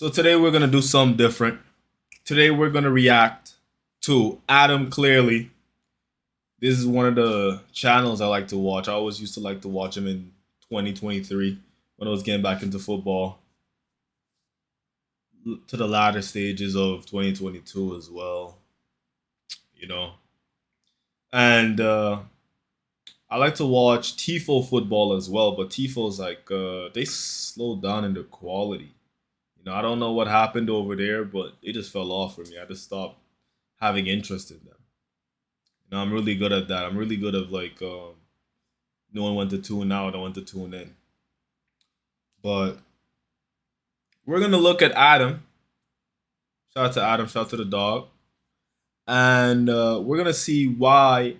So today we're gonna do something different. Today we're gonna react to Adam Cleary. This is one of the channels I like to watch. I always used to like to watch him in 2023 when I was getting back into football. To the latter stages of 2022 as well, you know. And I like to watch Tifo football as well, but Tifo's like they slowed down in the quality. I don't know what happened over there, but it just fell off for me. I just stopped having interest in them. I'm really good at that. I'm really good at like knowing when to tune out and when to tune in. But we're gonna look at Adam. Shout out to Adam. Shout out to the dog. And we're gonna see why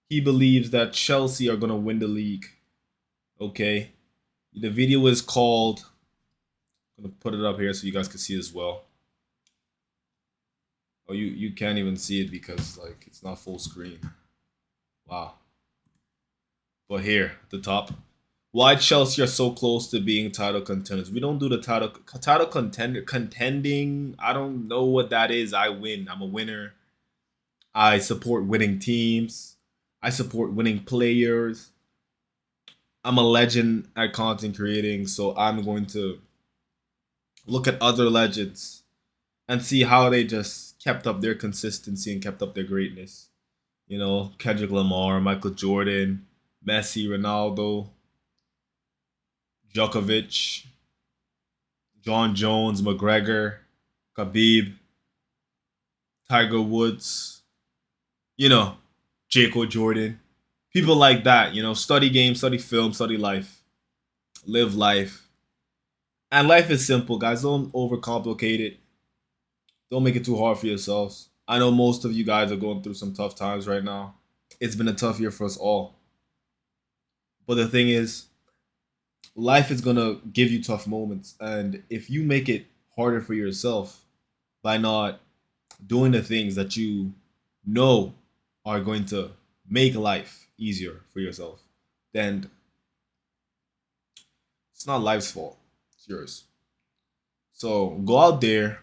he believes that Chelsea are gonna win the league. Okay. The video is called. I'm gonna put it up here so you guys can see it as well. Oh, you can't even see it because like it's not full screen. Wow. But here, at the top. Why Chelsea are so close to being title contenders. We don't do the title contending. I don't know what that is. I win. I'm a winner. I support winning teams. I support winning players. I'm a legend at content creating, so I'm going to look at other legends and see how they just kept up their consistency and kept up their greatness. Kendrick Lamar, Michael Jordan, Messi, Ronaldo, Djokovic, John Jones, McGregor, Khabib, Tiger Woods, Jacob Jordan. People like that, study game, study film, study life, live life. And life is simple, guys. Don't overcomplicate it. Don't make it too hard for yourselves. I know most of you guys are going through some tough times right now. It's been a tough year for us all. But the thing is, life is going to give you tough moments. And if you make it harder for yourself by not doing the things that you know are going to make life easier for yourself, then it's not life's fault. It's yours. So go out there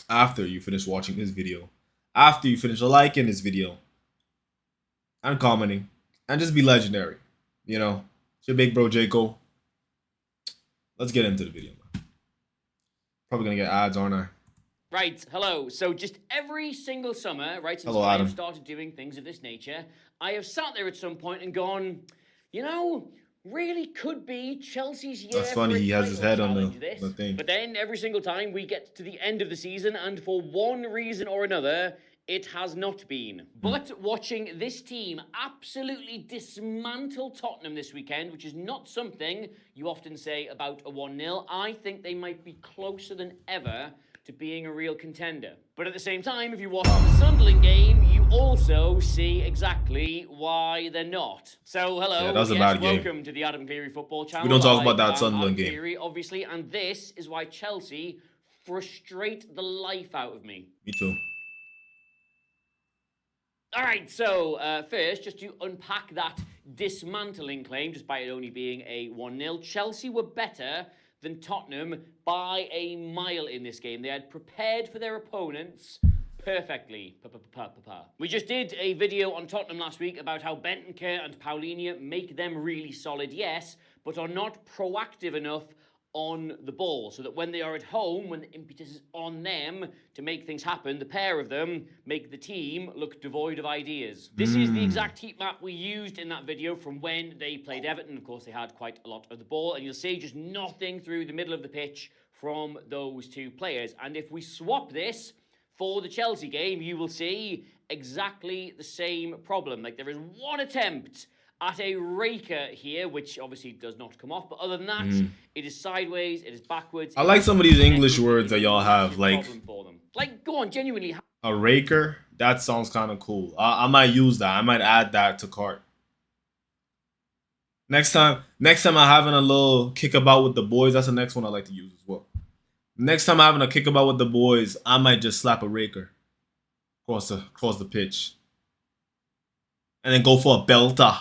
after you finish watching this video, after you finish liking this video and commenting, and just be legendary. It's your big bro Jaco. Let's get into the video. Probably gonna get ads, aren't I? Right, hello. So just every single summer, right, since Hello, I Adam. have started doing things of this nature, I have sat there at some point and gone, really could be Chelsea's year. That's funny, for a he has his title head on challenge, the thing. But then every single time we get to the end of the season, and for one reason or another, it has not been. But watching this team absolutely dismantle Tottenham this weekend, which is not something you often say about a 1-0, I think they might be closer than ever to being a real contender. But at the same time, if you watch the Sunderland game, you also see exactly why they're not. So, hello, Yeah, that was a bad game. Welcome to the Adam Cleary Football Channel. We don't talk about that Sunderland game. Cleary, obviously, and this is why Chelsea frustrate the life out of me. Me too. All right, so first, just to unpack that dismantling claim, despite it only being a 1-0, Chelsea were better than Tottenham by a mile in this game. They had prepared for their opponents perfectly. We just did a video on Tottenham last week about how Bentancur and Paulinho make them really solid, yes, but are not proactive enough on the ball, so that when they are at home, when the impetus is on them to make things happen, the pair of them make the team look devoid of ideas. This is the exact heat map we used in that video from when they played Everton. Of course, they had quite a lot of the ball, and you'll see just nothing through the middle of the pitch from those two players. And if we swap this for the Chelsea game, you will see exactly the same problem. Like, there is one attempt at a raker here, which obviously does not come off. But other than that, it is sideways, it is backwards. I like some of these English words that y'all have. Like, go on, genuinely. a raker? That sounds kind of cool. I might use that. I might add that to cart. Next time I'm having a little kickabout with the boys, that's the next one I like to use as well. Next time I'm having a kickabout with the boys, I might just slap a raker across the pitch. And then go for a belter.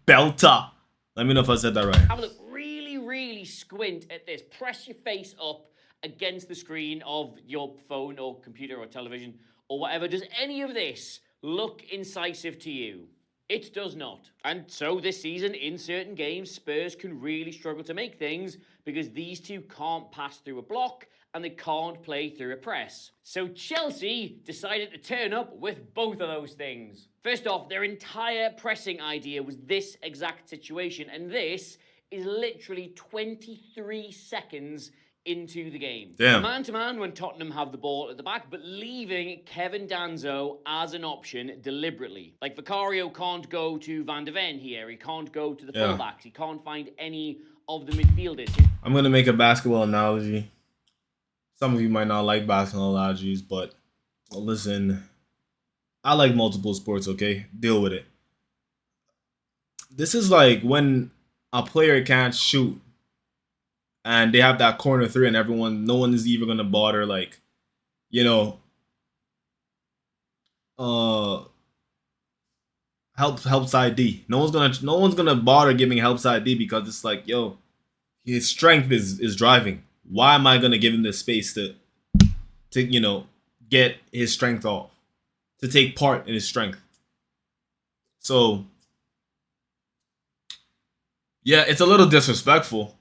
Belter. Let me know if I said that right. Have a look really really squint at this, press your face up against the screen of your phone or computer or television or whatever, does any of this look incisive to you? It does not. And so this season, in certain games, Spurs can really struggle to make things because these two can't pass through a block and they can't play through a press. So Chelsea decided to turn up with both of those things. First off, their entire pressing idea was this exact situation, and this is literally 23 seconds into the game. Damn. Man-to-man when Tottenham have the ball at the back, but leaving Kevin Danzo as an option deliberately. Like, Vicario can't go to Van de Ven here. He can't go to the fullbacks. He can't find any of the midfielders. I'm going to make a basketball analogy. Some of you might not like basketball analogies, but listen, I like multiple sports, okay? Deal with it. This is like when a player can't shoot and they have that corner three and no one is even going to bother, like, you know, help side D. No one's gonna bother giving help side D because it's like, yo, his strength is driving. Why am I gonna give him the space to you know, get his strength off, to take part in his strength? So yeah, it's a little disrespectful.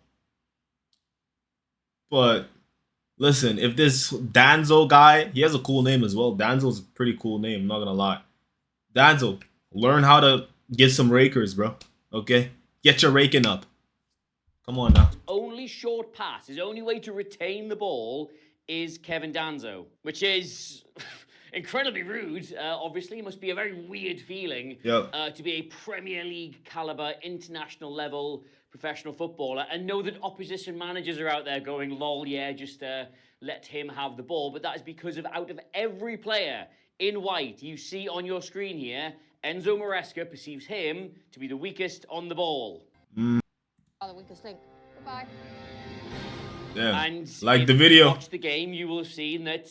But listen, if this Danzo guy, he has a cool name as well. Danzo's a pretty cool name, I'm not gonna lie. Danzo, learn how to get some rakers, bro. Okay? Get your raking up. Come on now. Only short pass, his only way to retain the ball is Kevin Danzo, which is incredibly rude. Obviously, it must be a very weird feeling to be a Premier League caliber, international level professional footballer and know that opposition managers are out there going, lol, yeah, just let him have the ball. But that is because of out of every player in white you see on your screen here, Enzo Maresca perceives him to be the weakest on the ball. The weakest link. Goodbye. Yeah. And like if the video. you watch the game, you will have seen that,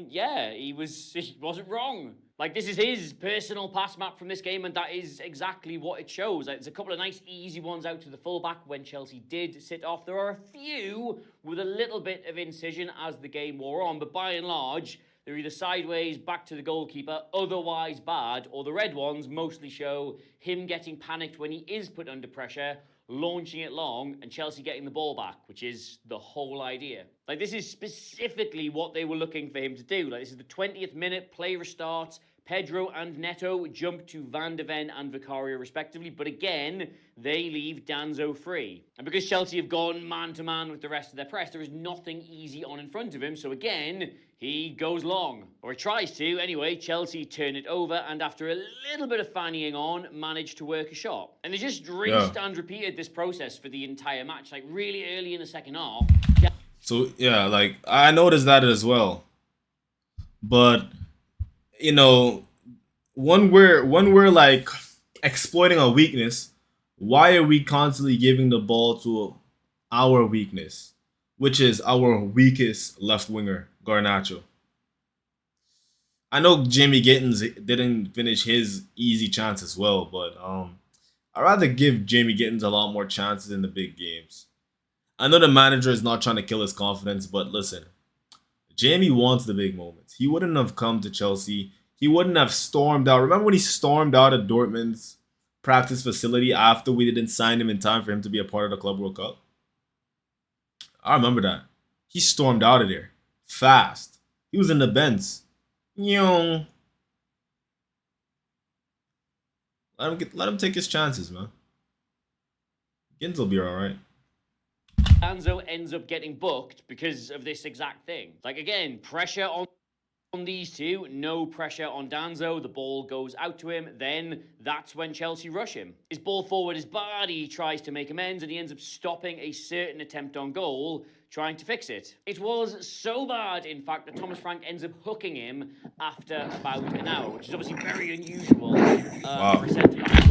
yeah, he wasn't wrong. Like, this is his personal pass map from this game, and that is exactly what it shows. Like, there's a couple of nice, easy ones out to the fullback when Chelsea did sit off. There are a few with a little bit of incision as the game wore on, but by and large, they're either sideways, back to the goalkeeper, otherwise bad, or the red ones mostly show him getting panicked when he is put under pressure, launching it long, and Chelsea getting the ball back, which is the whole idea. Like, this is specifically what they were looking for him to do. Like, this is the 20th minute, play restarts, Pedro and Neto jump to Van de Ven and Vicario respectively, but again, they leave Danzo free. And because Chelsea have gone man-to-man with the rest of their press, there is nothing easy on in front of him, so again, he goes long. Or he tries to. Anyway, Chelsea turn it over, and after a little bit of fannying on, manage to work a shot. And they just rinsed and repeated this process for the entire match, like really early in the second half. So, yeah, like, I noticed that as well. But, you know, when we're like exploiting a weakness, why are we constantly giving the ball to our weakness, which is our weakest left winger, Garnacho? I know Jamie Gittins didn't finish his easy chance as well, but I'd rather give Jamie Gittins a lot more chances in the big games. I know the manager is not trying to kill his confidence, but listen, Jamie wants the big moments. He wouldn't have come to Chelsea. He wouldn't have stormed out. Remember when he stormed out of Dortmund's practice facility after we didn't sign him in time for him to be a part of the Club World Cup? I remember that. He stormed out of there fast. He was in the Benz. Let him take his chances, man. Gittins will be all right. Danzo ends up getting booked because of this exact thing. Like, again, pressure on these two, no pressure on Danzo. The ball goes out to him. Then that's when Chelsea rush him. His ball forward, his body tries to make amends, and he ends up stopping a certain attempt on goal, trying to fix it. It was so bad, in fact, that Thomas Frank ends up hooking him after about an hour, which is obviously very unusual for a centre-back.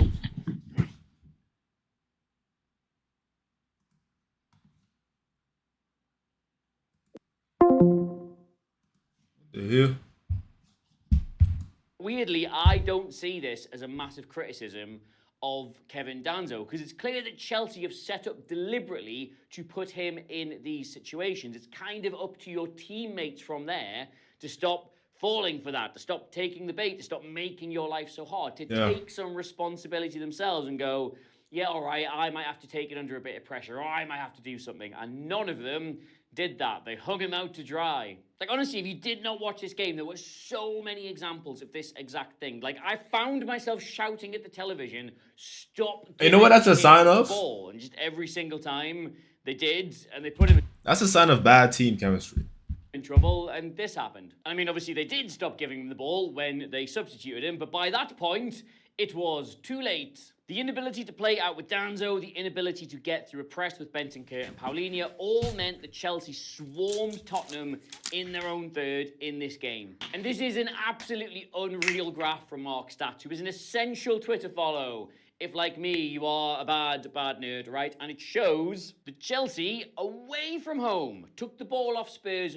Weirdly, I don't see this as a massive criticism of Kevin Danzo, because it's clear that Chelsea have set up deliberately to put him in these situations. It's kind of up to your teammates from there to stop falling for that, to stop taking the bait, to stop making your life so hard, to take some responsibility themselves and go, yeah, all right, I might have to take it under a bit of pressure, or I might have to do something. And none of them did that. They hung him out to dry. Like, honestly, if you did not watch this game, there were so many examples of this exact thing. Like, I found myself shouting at the television, stop. You know what that's a sign of? Ball. And just every single time they did, and they put him. That's a sign of bad team chemistry. In trouble, and this happened. I mean, obviously, they did stop giving him the ball when they substituted him, but by that point, it was too late. The inability to play out with Danzo, the inability to get through a press with Bentancur and Paulinho all meant that Chelsea swarmed Tottenham in their own third in this game. And this is an absolutely unreal graph from Mark Stats, who is an essential Twitter follow if, like me, you are a bad nerd, right? And it shows that Chelsea, away from home, took the ball off Spurs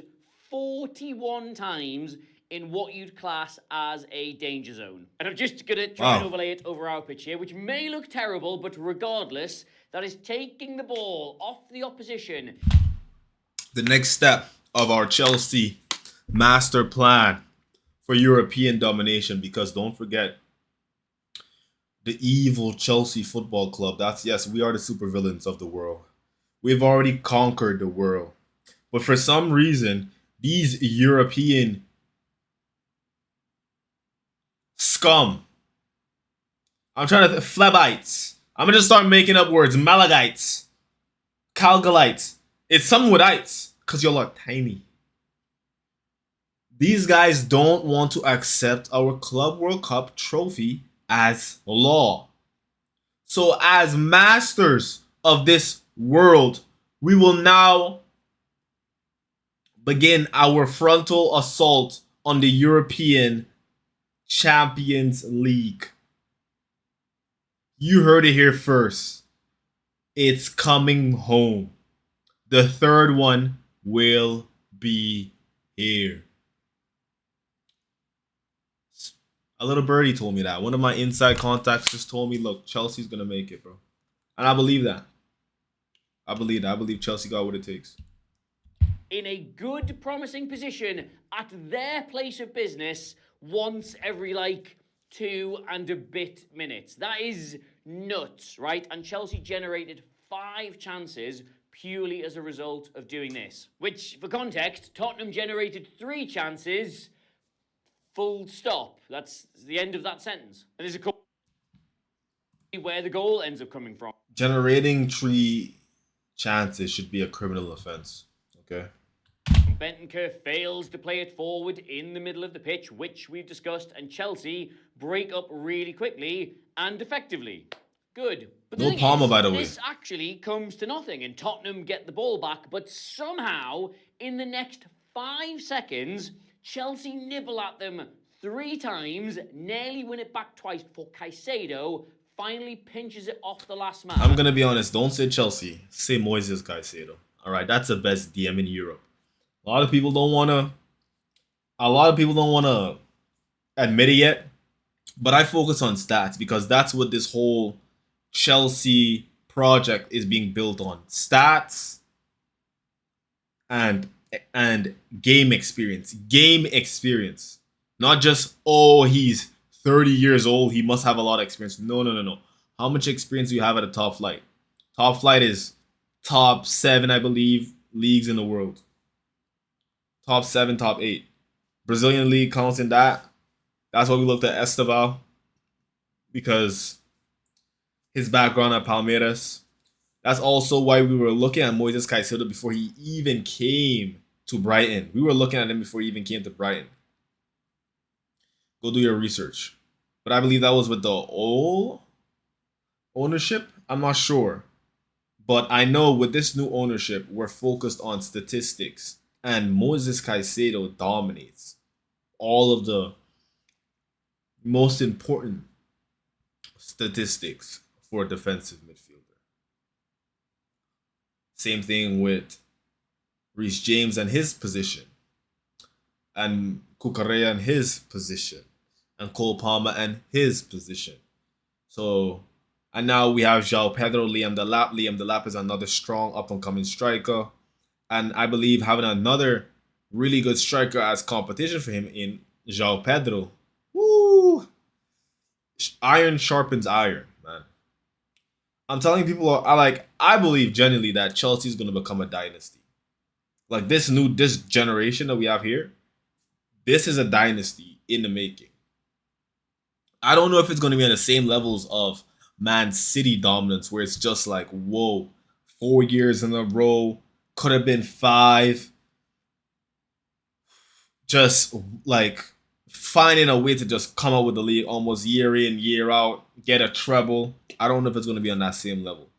41 times in what you'd class as a danger zone. And I'm just going to try and overlay it over our pitch here, which may look terrible, but regardless, that is taking the ball off the opposition. The next step of our Chelsea master plan for European domination, because don't forget, the evil Chelsea Football Club, yes, we are the supervillains of the world. We've already conquered the world. But for some reason, these European scum. I'm trying to Flebites. I'm gonna start making up words. Malagites. Calgalites. It's something with ites. Because y'all are tiny. These guys don't want to accept our Club World Cup trophy as law. So as masters of this world, we will now begin our frontal assault on the European Champions League. You heard it here first. It's coming home. The third one will be here. A little birdie told me that. One of my inside contacts just told me, look, Chelsea's going to make it, bro. And I believe that. I believe that. I believe Chelsea got what it takes. In a good, promising position at their place of business once every, 2 and a bit minutes. That is nuts, right? And Chelsea generated 5 chances purely as a result of doing this. Which, for context, Tottenham generated 3 chances, full stop. That's the end of that sentence. And there's a couple where the goal ends up coming from. Generating 3 chances should be a criminal offense, okay? Bentancur fails to play it forward in the middle of the pitch, which we've discussed, and Chelsea break up really quickly and effectively. Good. But no Palmer, by the way. This actually comes to nothing, and Tottenham get the ball back, but somehow, in the next 5 seconds, Chelsea nibble at them 3 times, nearly win it back twice before Caicedo finally pinches it off the last man. I'm going to be honest. Don't say Chelsea. Say Moises Caicedo. All right, that's the best DM in Europe. A lot of people don't want to admit it yet, but I focus on stats because that's what this whole Chelsea project is being built on. Stats and game experience. Game experience. Not just, oh, he's 30 years old, he must have a lot of experience. No. How much experience do you have at a top flight? Top flight is top 7, I believe, leagues in the world. Top 7, top 8. Brazilian league counts in that. That's why we looked at Esteval. Because his background at Palmeiras. That's also why we were looking at Moises Caicedo before he even came to Brighton. We were looking at him before he even came to Brighton. Go do your research. But I believe that was with the old ownership. I'm not sure. But I know with this new ownership, we're focused on statistics. And Moises Caicedo dominates all of the most important statistics for a defensive midfielder. Same thing with Reece James and his position. And Cucurella and his position. And Cole Palmer and his position. So And now we have João Pedro, Liam Delap. Liam Delap is another strong up-and-coming striker. And I believe having another really good striker as competition for him in João Pedro. Woo! Iron sharpens iron, man. I'm telling people, I believe genuinely that Chelsea is going to become a dynasty. Like this generation that we have here, this is a dynasty in the making. I don't know if it's going to be on the same levels of Man City dominance, where it's just like, whoa, 4 years in a row, could have been 5. Just like finding a way to just come out with the league almost year in, year out, get a treble. I don't know if it's going to be on that same level.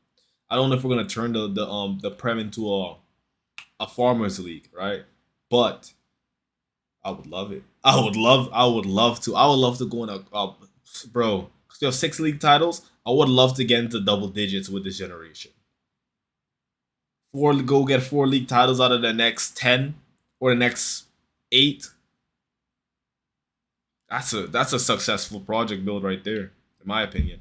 I don't know if we're going to turn the Prem into a farmers league, right? But I would love it. I would love to go in bro. You have 6 league titles. I would love to get into double digits with this generation. Go get 4 league titles out of the next 10 or the next 8. That's a successful project build right there, in my opinion.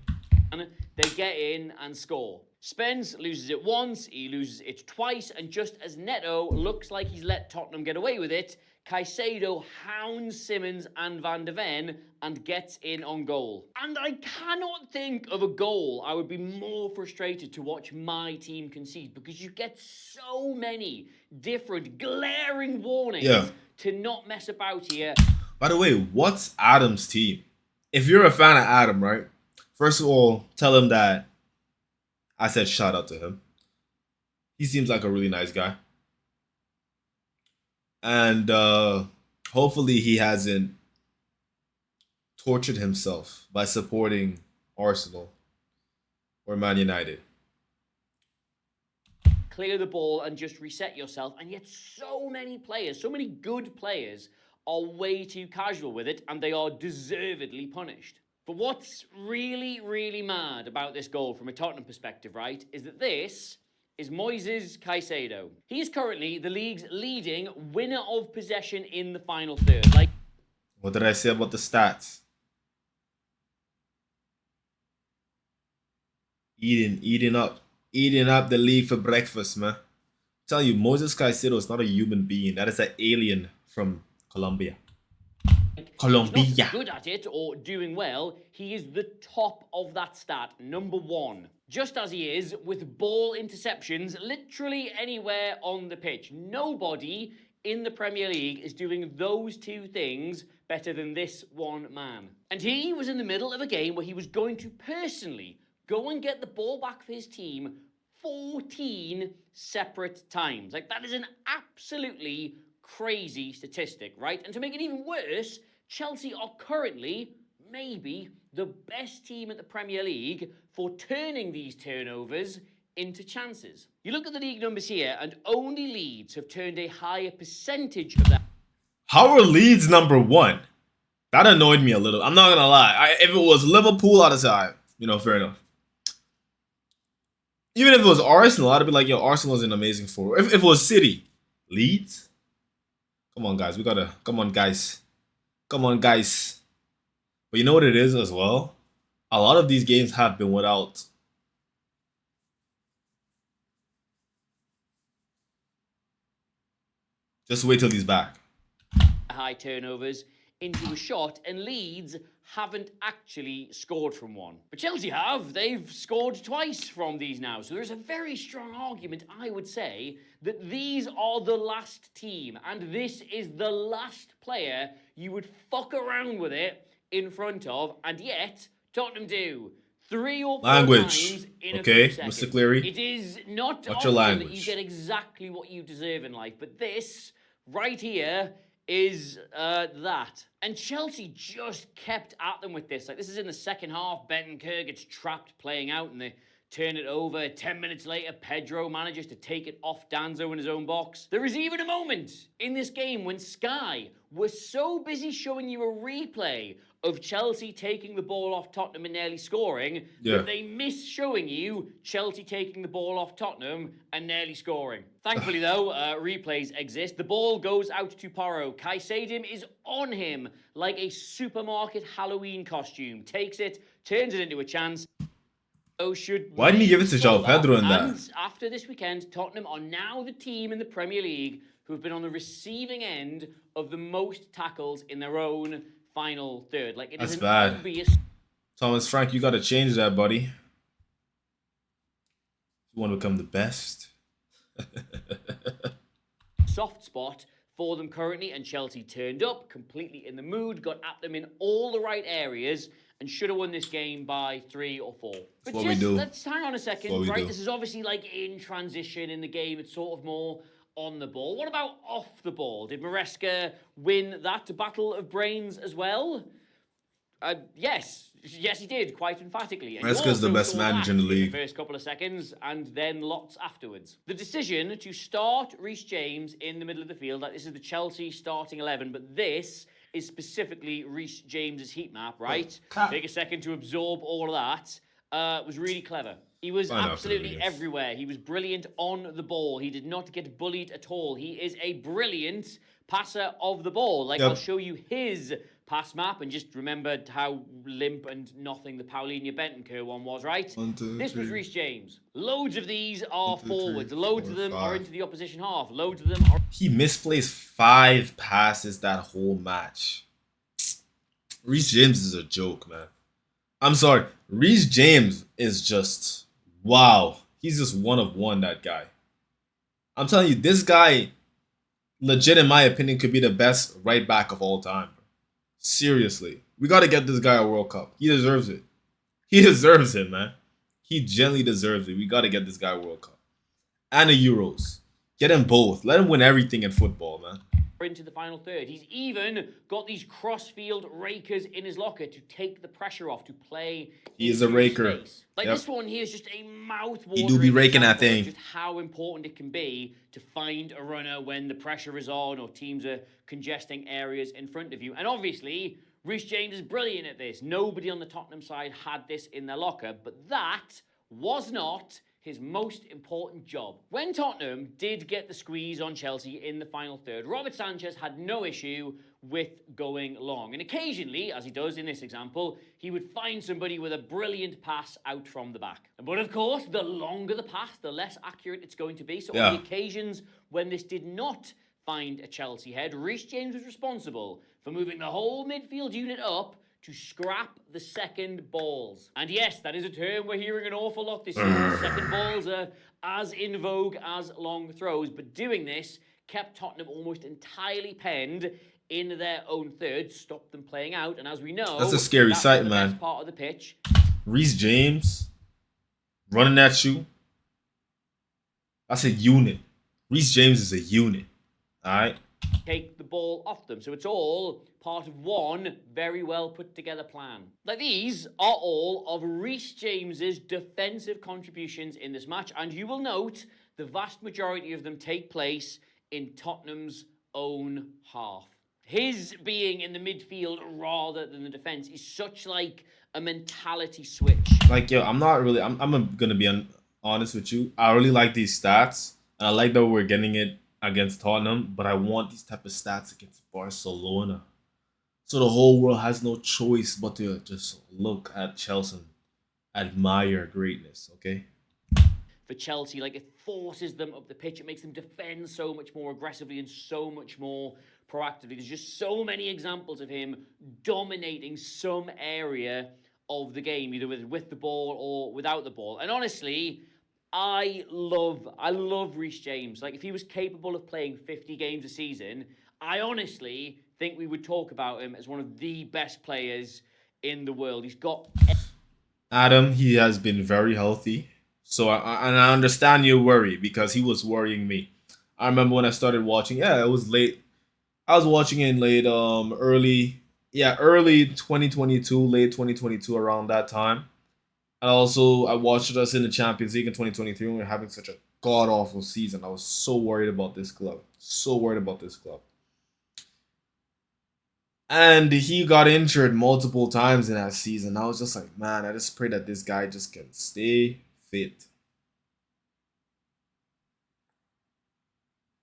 And they get in and score. Spence loses it once, he loses it twice, and just as Neto looks like he's let Tottenham get away with it, Caicedo hounds Simmons and Van de Ven and gets in on goal. And I cannot think of a goal I would be more frustrated to watch my team concede, because you get so many different glaring warnings to not mess about here. By the way, what's Adam's team? If you're a fan of Adam, right? First of all, tell him that I said shout out to him. He seems like a really nice guy. And hopefully he hasn't tortured himself by supporting Arsenal or Man United. Clear the ball and just reset yourself, and yet so many players, so many good players are way too casual with it, and they are deservedly punished. But what's really, really mad about this goal from a Tottenham perspective, right, is that this is Moises Caicedo. He is currently the league's leading winner of possession in the final third. What did I say about the stats? Eating up the league for breakfast, man. I'm telling you, Moises Caicedo is not a human being. That is an alien from Colombia. He's not good at it or doing well. He is the top of that stat, number 1. Just as he is with ball interceptions literally anywhere on the pitch. Nobody in the Premier League is doing those 2 things better than this one man. And he was in the middle of a game where he was going to personally go and get the ball back for his team 14 separate times. Like, that is an absolutely crazy statistic, right? And to make it even worse, Chelsea are currently maybe the best team at the Premier League for turning these turnovers into chances. You look at the league numbers here, and only Leeds have turned a higher percentage of that. How are Leeds number 1? That annoyed me a little. I'm not gonna lie. If it was Liverpool, I'd say, fair enough. Even if it was Arsenal, I'd be like, yo, Arsenal is an amazing forward. If it was City, Leeds? Come on, guys. Come on, guys. But you know what it is as well? A lot of these games have been without. Just wait till he's back. High turnovers into a shot, and Leeds haven't actually scored from one. But Chelsea have. They've scored twice from these now. So there's a very strong argument, I would say, that these are the last team, and this is the last player you would fuck around with it in front of, and yet Tottenham do. 3 or 4 times in a few seconds. Mr. Cleary. It is not often that you get exactly what you deserve in life, but this right here is that. And Chelsea just kept at them with this. Like, this is in the second half. Bentancur gets trapped playing out, and they turn it over. 10 minutes later, Pedro manages to take it off Danzo in his own box. There is even a moment in this game when Sky was so busy showing you a replay of Chelsea taking the ball off Tottenham and nearly scoring that they miss showing you Chelsea taking the ball off Tottenham and nearly scoring. Thankfully, though, replays exist. The ball goes out to Porro. Caicedo is on him like a supermarket Halloween costume. Takes it, turns it into a chance. Should Why didn't he give it to follow João Pedro in that? And after this weekend, Tottenham are now the team in the Premier League who have been on the receiving end of the most tackles in their own final third. Like, it That's is an bad. obvious Thomas Frank, you got to change that, buddy. You want to become the best. soft spot for them currently, and Chelsea turned up completely in the mood, got at them in all the right areas, and should have won this game by 3 or 4. But what we do. Let's hang on a second, right? This is obviously like in transition in the game. It's sort of more on the ball. What about off the ball? Did Maresca win that battle of brains as well? Yes, he did, quite emphatically. Maresca's the best manager in the league. The first couple of seconds, and then lots afterwards. The decision to start Reece James in the middle of the field, like this is the Chelsea starting 11, but this is specifically Reece James's heat map, right? Take a second to absorb all of that. Was really clever. He was absolutely everywhere. He was brilliant on the ball. He did not get bullied at all. He is a brilliant passer of the ball. Like, I'll show you his pass map, and just remember how limp and nothing the Paulinho Bentancur one was, right? This was Reece James. Loads of these are forwards. Loads of them are into the opposition half. Loads of them are... He misplaced 5 passes that whole match. Reece James is a joke, man. I'm sorry. Reece James is just... wow. He's just one of one, that guy. I'm telling you, this guy, legit in my opinion, could be the best right back of all time. Seriously. We got to get this guy a World Cup. He deserves it. He deserves it, man. He genuinely deserves it. We got to get this guy a World Cup. And a Euros. Get him both. Let him win everything in football, man. Into the final third. He's even got these cross-field rakers in his locker to take the pressure off, to play. He is a raker. Space. Like this one here is just a mouth-watering. He do be raking that thing. Just how important it can be to find a runner when the pressure is on or teams are congesting areas in front of you. And obviously, Reece James is brilliant at this. Nobody on the Tottenham side had this in their locker, but that was not his most important job. When Tottenham did get the squeeze on Chelsea in the final third, Robert Sanchez had no issue with going long. And occasionally, as he does in this example, he would find somebody with a brilliant pass out from the back. But of course, the longer the pass, the less accurate it's going to be. So on the occasions when this did not find a Chelsea head, Reece James was responsible for moving the whole midfield unit up to scrap the second balls. And yes, that is a term we're hearing an awful lot this season. Second balls are as in vogue as long throws, but doing this kept Tottenham almost entirely penned in their own third, stopped them playing out, and as we know, that's a scary sight, man. Best part of the pitch. Reece James running at you. That's a unit. Reece James is a unit. All right? Take the ball off them. So it's all part of one very well put together plan. Like, these are all of Reece James's defensive contributions in this match, and you will note the vast majority of them take place in Tottenham's own half. His being in the midfield rather than the defense is such like a mentality switch. Like, yo, I'm gonna be honest with you. I really like these stats, and I like that we're getting it against Tottenham, but I want these type of stats against Barcelona. So the whole world has no choice but to just look at Chelsea, admire greatness, okay? For Chelsea, like, it forces them up the pitch. It makes them defend so much more aggressively and so much more proactively. There's just so many examples of him dominating some area of the game, either with the ball or without the ball. And honestly, I love Reece James. Like, if he was capable of playing 50 games a season, I honestly think we would talk about him as one of the best players in the world. He's got... Adam, he has been very healthy. So, I understand your worry, because he was worrying me. I remember when I started watching, it was late. I was watching in early 2022, late 2022, around that time. And also, I watched us in the Champions League in 2023 when we were having such a god-awful season. I was so worried about this club. And he got injured multiple times in that season. I was just like, man, I just pray that this guy just can stay fit.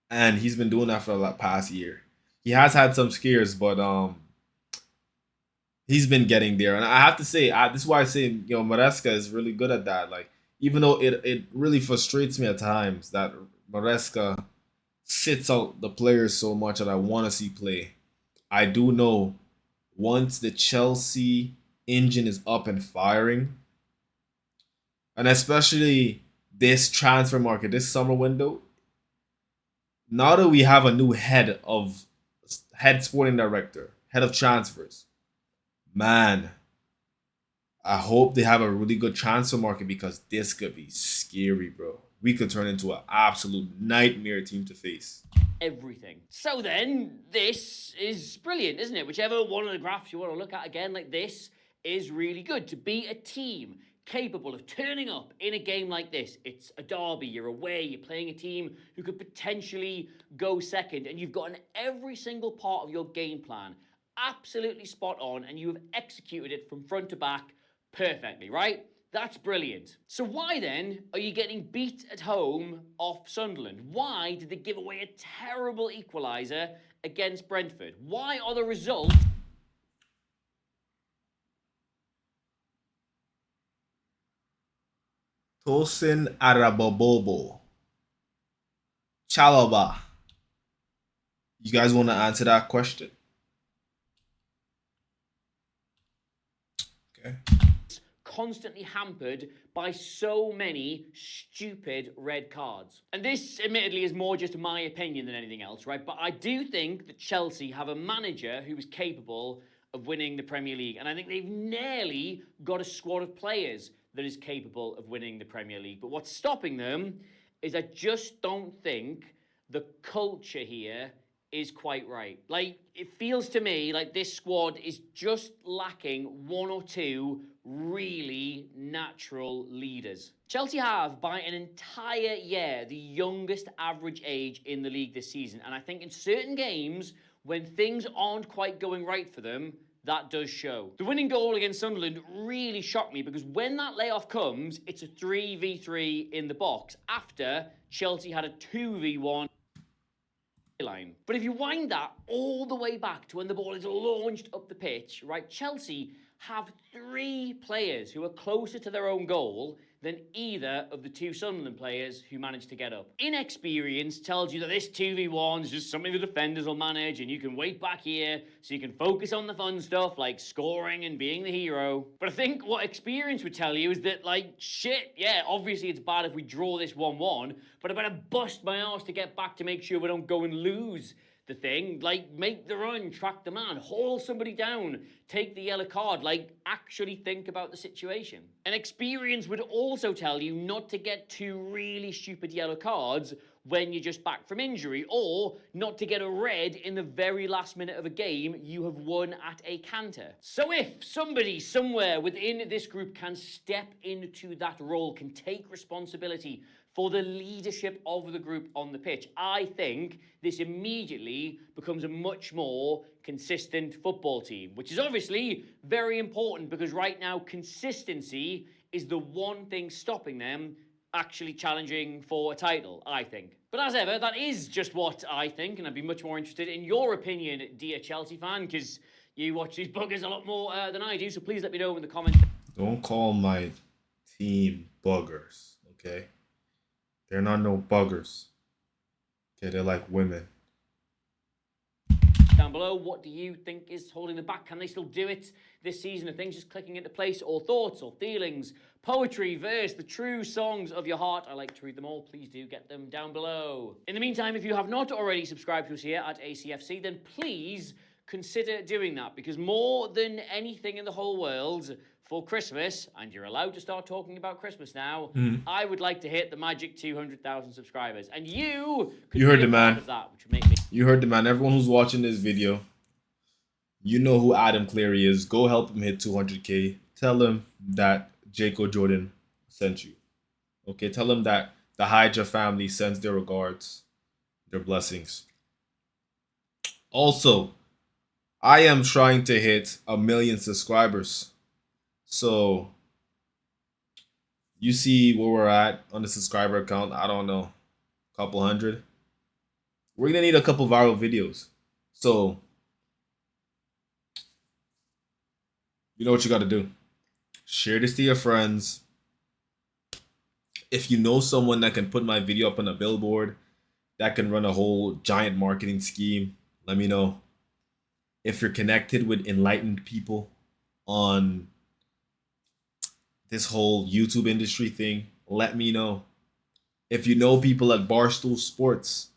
And he's been doing that for the past year. He has had some scares, but He's been getting there, and I have to say, this is why I say, Maresca is really good at that. Like, even though it really frustrates me at times that Maresca sits out the players so much that I want to see play. I do know once the Chelsea engine is up and firing, and especially this transfer market, this summer window, now that we have a new head sporting director, head of transfers, man, I hope they have a really good transfer market because this could be scary, bro. We could turn into an absolute nightmare team to face. Everything. So then, this is brilliant, isn't it? Whichever one of the graphs you want to look at again, like this, is really good. To be a team capable of turning up in a game like this, it's a derby, you're away, you're playing a team who could potentially go second, and you've gotten every single part of your game plan absolutely spot on, and you have executed it from front to back perfectly, right? That's brilliant. So why then are you getting beat at home off Sunderland? Why did they give away a terrible equaliser against Brentford? Why are the results... Tosin Arabobobo. Chalaba. You guys want to answer that question? Okay. Constantly hampered by so many stupid red cards. And this, admittedly, is more just my opinion than anything else, right? But I do think that Chelsea have a manager who is capable of winning the Premier League. And I think they've nearly got a squad of players that is capable of winning the Premier League. But what's stopping them is I just don't think the culture here is quite right. Like, it feels to me like this squad is just lacking one or two really natural leaders. Chelsea have, by an entire year, the youngest average age in the league this season. And I think in certain games, when things aren't quite going right for them, that does show. The winning goal against Sunderland really shocked me because when that layoff comes, it's a 3v3 in the box after Chelsea had a 2v1 line. But if you wind that all the way back to when the ball is launched up the pitch, right, Chelsea have 3 players who are closer to their own goal than either of the 2 Sunderland players who managed to get up. Inexperience tells you that this 2v1 is just something the defenders will manage and you can wait back here so you can focus on the fun stuff like scoring and being the hero. But I think what experience would tell you is that, like, shit, yeah, obviously it's bad if we draw this 1-1, but I better bust my arse to get back to make sure we don't go and lose the thing. Like, make the run, track the man, haul somebody down, take the yellow card, like, actually think about the situation. And experience would also tell you not to get 2 really stupid yellow cards when you're just back from injury, or not to get a red in the very last minute of a game you have won at a canter. So if somebody somewhere within this group can step into that role, can take responsibility for the leadership of the group on the pitch, I think this immediately becomes a much more consistent football team, which is obviously very important because right now consistency is the one thing stopping them actually challenging for a title, I think. But as ever, that is just what I think, and I'd be much more interested in your opinion, dear Chelsea fan, because you watch these buggers a lot more than I do, so please let me know in the comments. Don't call my team buggers, okay? They're not no buggers. Okay, they're like women. Down below, what do you think is holding them back? Can they still do it this season? Are things just clicking into place? Or thoughts or feelings? Poetry, verse, the true songs of your heart. I like to read them all. Please do get them down below. In the meantime, if you have not already subscribed to us here at ACFC, then please consider doing that, because more than anything in the whole world, for Christmas, and you're allowed to start talking about Christmas now, I would like to hit the magic 200,000 subscribers. And you could You heard be the a part man. of that, which would make me... You heard the man. Everyone who's watching this video, you know who Adam Cleary is. Go help him hit 200K. Tell him that Jaco Jordan sent you. Okay, tell him that the HYDRAA family sends their regards, their blessings. Also, I am trying to hit 1 million subscribers. So, you see where we're at on the subscriber count. I don't know, a couple hundred. We're going to need a couple viral videos. So, You know what you got to do. Share this to your friends. If you know someone that can put my video up on a billboard, that can run a whole giant marketing scheme, let me know. If you're connected with enlightened people on this whole YouTube industry thing, let me know. If you know people at Barstool Sports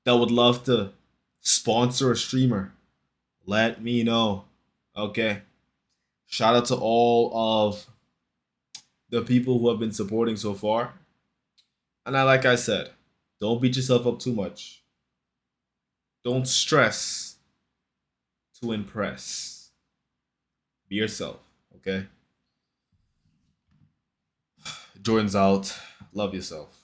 that would love to sponsor a streamer, let me know. Okay. Shout out to all of the people who have been supporting so far. And like I said, don't beat yourself up too much. Don't stress to impress. Be yourself, okay? Jordan's out. Love yourself.